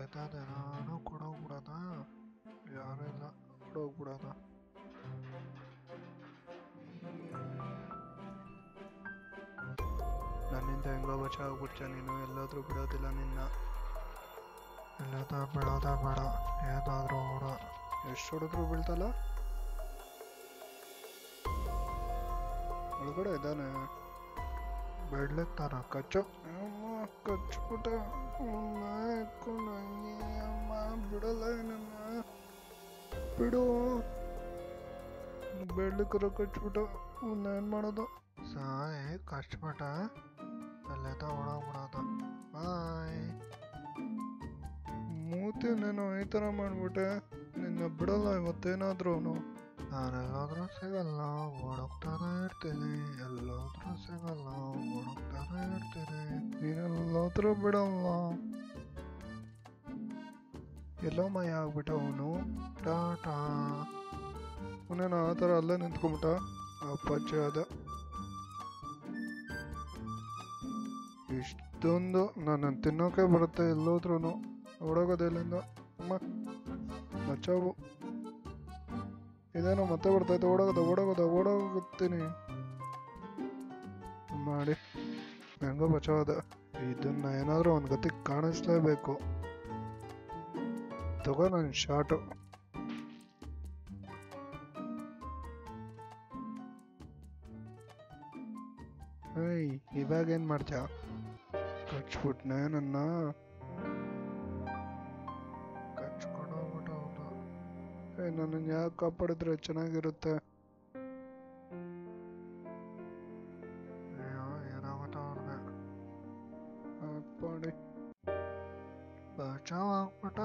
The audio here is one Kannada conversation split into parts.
ಆಯ್ತದೆ ನಾನು ಕೊಡೋಗ್ಬಿಡೋದ ಯಾರೆಲ್ಲ ಕೊಡೋಗ್ಬಿಡೋದ. ನನ್ನಿಂದ ಹೆಂಗೋ ಬಚಾಗ್ಬಿಡ್ಚ ನೀನು, ಎಲ್ಲಾದ್ರೂ ಬಿಡೋದಿಲ್ಲ ನಿನ್ನ. ಎಲ್ಲಾದ್ರೂ ಬಿಡೋದ ಬೇಡ, ಏನಾದ್ರೂ ಓಡ. ಎಷ್ಟು ಹೊಡೆದ್ರು ಬೀಳ್ತಲ್ಲ. ಒಳಗಡೆ ಇದ್ದಾನೆ, ಬೆಡ್ಲಿಕ್ತಾನ. ಕಚ್ಚು ಕಚ್ಬಿಟ್ಟ. ಅಮ್ಮ ಬಿಡಲ್ಲ ನನ್ನ, ಬಿಡು. ಬೆಡ್ಲಿಕ್ಕರ ಕಚ್ಬಿಟ್ಟ. ಏನ್ ಮಾಡೋದು? ಸಾಯ್ ಕಚ್ಬಿಟ್ಟ. ಅಲ್ಲೆತ ಓಡೋಗ್ಬಿಡೋದು. ಬಾಯ್. ಮೂತಿ ನೀನು ಈ ಥರ ಮಾಡ್ಬಿಟ್ಟೆ. ನಿನ್ನ ಬಿಡಲ್ಲ ಇವತ್ತೇನಾದ್ರೂ. ನಾನೆಲ್ಲಾದ್ರೂ ಸಿಗಲ್ಲ, ಓಡೋಗ್ತಾನೆ ಇರ್ತೀನಿ. ಎಲ್ಲಾದ್ರೂ ಸಿಗಲ್ಲ, ಓಡೋಗ್ತಾನೆ ಇರ್ತೀನಿ. ನೀನೆಲ್ಲಾದ್ರೂ ಬಿಡಲ್ಲ. ಎಲ್ಲೋ ಮಯ ಆಗ್ಬಿಟ್ಟ ಅವನು. ಟಾಟಾ. ಅವನೇನು ಆ ಥರ ಅಲ್ಲೇ ನಿಂತ್ಕೊಂಬಿಟ್ಟ. ಅಪ್ಪಾಚಿ ಅದ. ಇಷ್ಟೊಂದು ನಾನು ತಿನ್ನೋಕೆ ಬರುತ್ತೆ ಎಲ್ಲೋದ್ರೂ. ಓಡೋಗೋದೆಲ್ಲಿಂದ ಅಮ್ಮ ಮಚ್ಚಾವು. ಇದೇನೋ ಮತ್ತೆ ಬರ್ತೈತೆ. ಓಡೋಗುತ್ತೀನಿ ಮಾಡಿ. ಹೆಂಗೋ ಬಚಾವದ. ಇದನ್ನ ಏನಾದ್ರೂ ಅವನ ಗತಿ ಕಾಣಿಸ್ಲೇಬೇಕು. ತಗೋ ನನ್ನ ಶಾಟು. ಏಯ್ ಇವಾಗ ಏನ್ ಮಾಡ್ತೀಯ? ಕಚ್ಬಿಟ್ನೆ ನನ್ನ. ಕಚ್ಕೊಂಡೋಗ್ಬಿಟ್ಟು ಅವನು. ನನ್ನನ್ನು ಯಾಕೆ ಕಾಪಾಡಿದ್ರೆ ಚೆನ್ನಾಗಿರುತ್ತೆ? ಅಯ್ಯೋ ಏನಾಗುತ್ತೆ ಅವ್ರಿಗೆ. ಅಪ್ಪಾಡಿ ಬಚಾವ್ ಆಗ್ಬಿಟ್ಟ.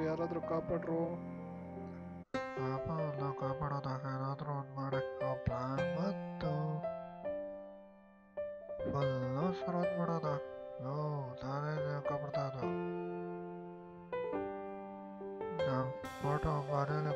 ಯಾರಾದ್ರೂ ಕಾಪಾಡ್ರು. ಪಾಪ ಎಲ್ಲ ಕಾಪಾಡೋದಾಗ ಏನಾದ್ರೂ ಒಂದು ಮಾಡಿ. ಪ್ಲಾನ್ ಬಂತು. ಫುಲ್ಲು ಸುರದ್ ಬಿಡೋದ. ನಾನೇ ಕಾಪಾಡ್ತಾ ಇದ್ದ. ಫೋಟೋ ಮನೇಲಿ